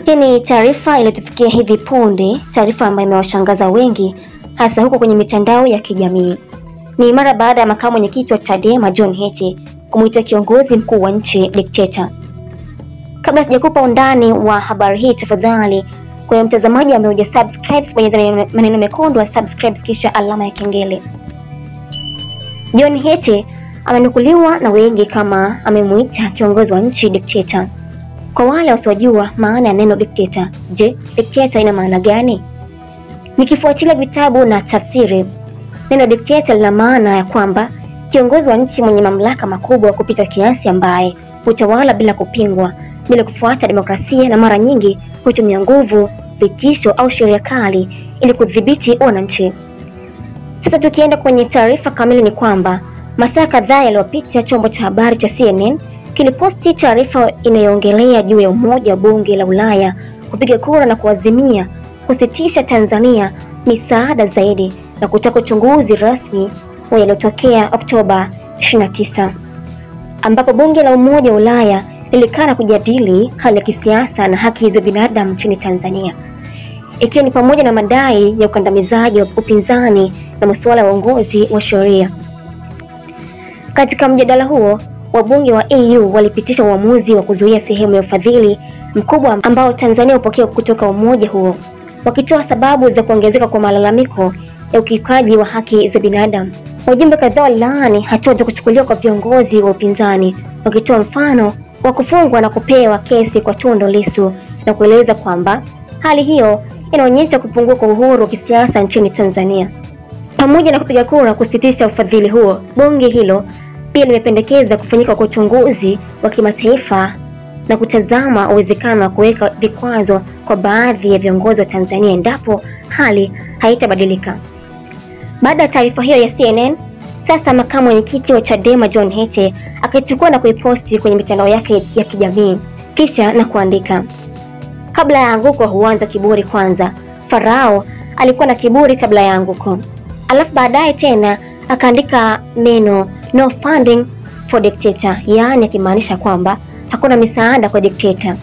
Hii ni taarifa iliyotufikia hivi punde, taarifa ambayo imewashangaza wengi hasa huko kwenye mitandao ya kijamii. Ni mara baada ya makamu mwenyekiti wa Chadema John Heche kumuita kiongozi mkuu wa nchi dikteta. Kabla sijakupa undani wa habari hii, tafadhali kwa mtazamaji ambaye hujasubscribe, bonyeza maneno mekundu ya subscribe kisha alama ya kengele. John Heche amenukuliwa na wengi kama amemuita kiongozi wa nchi dikteta. Kwa wale wasiojua maana ya neno dikteta, je, dikteta ina maana gani? Nikifuatilia vitabu na tafsiri, neno dikteta lina maana ya kwamba kiongozi wa nchi mwenye mamlaka makubwa kupita kiasi, ambaye hutawala bila kupingwa, bila kufuata demokrasia, na mara nyingi hutumia nguvu, vitisho au sheria kali ili kudhibiti wananchi. Sasa tukienda kwenye taarifa kamili, ni kwamba masaa kadhaa yaliyopita chombo cha habari cha CNN kiliposti taarifa inayoongelea juu ya umoja wa bunge la Ulaya kupiga kura na kuazimia kusitisha Tanzania misaada zaidi na kutaka uchunguzi rasmi wa yaliyotokea Oktoba 29, ambapo bunge la Umoja wa Ulaya lilikana kujadili hali ya kisiasa na haki za binadamu nchini Tanzania, ikiwa ni pamoja na madai ya ukandamizaji wa upinzani na masuala ya uongozi wa sheria. Katika mjadala huo, wabunge wa EU walipitisha uamuzi wa kuzuia sehemu ya ufadhili mkubwa ambao Tanzania hupokea kutoka umoja huo, wakitoa sababu za kuongezeka kwa malalamiko ya ukiukaji wa haki za binadamu. Wajumbe kadhaa walilaani hatua za kuchukuliwa kwa viongozi wa upinzani, wakitoa mfano wa kufungwa na kupewa kesi kwa Tundu Lissu na kueleza kwamba hali hiyo inaonyesha kupungua kwa uhuru wa kisiasa nchini Tanzania. Pamoja na kupiga kura kusitisha ufadhili huo, bunge hilo pia limependekeza kufanyika kwa uchunguzi wa kimataifa na kutazama uwezekano wa kuweka vikwazo kwa baadhi ya viongozi wa Tanzania endapo hali haitabadilika. Baada ya taarifa hiyo ya CNN, sasa makamu mwenyekiti wa Chadema John Heche akichukua na kuiposti kwenye mitandao yake ya kijamii kisha na kuandika, kabla ya anguko huanza kiburi kwanza. Farao alikuwa na kiburi kabla ya anguko. Alafu baadaye tena akaandika neno no funding for dictator, yaani akimaanisha kwamba hakuna misaada kwa dikteta,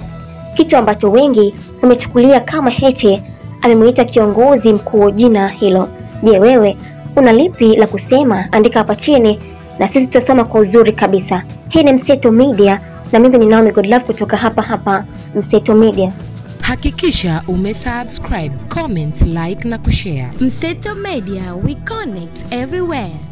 kitu ambacho wengi wamechukulia kama Heche amemuita kiongozi mkuu jina hilo. Je, wewe una lipi la kusema? Andika hapa chini na sisi tutasoma kwa uzuri kabisa. Hii ni Mseto Media na mimi ni Naomi Godlove kutoka hapa Mseto Media. Hakikisha umesubscribe, comment, like na kushare. Mseto Media, we connect everywhere.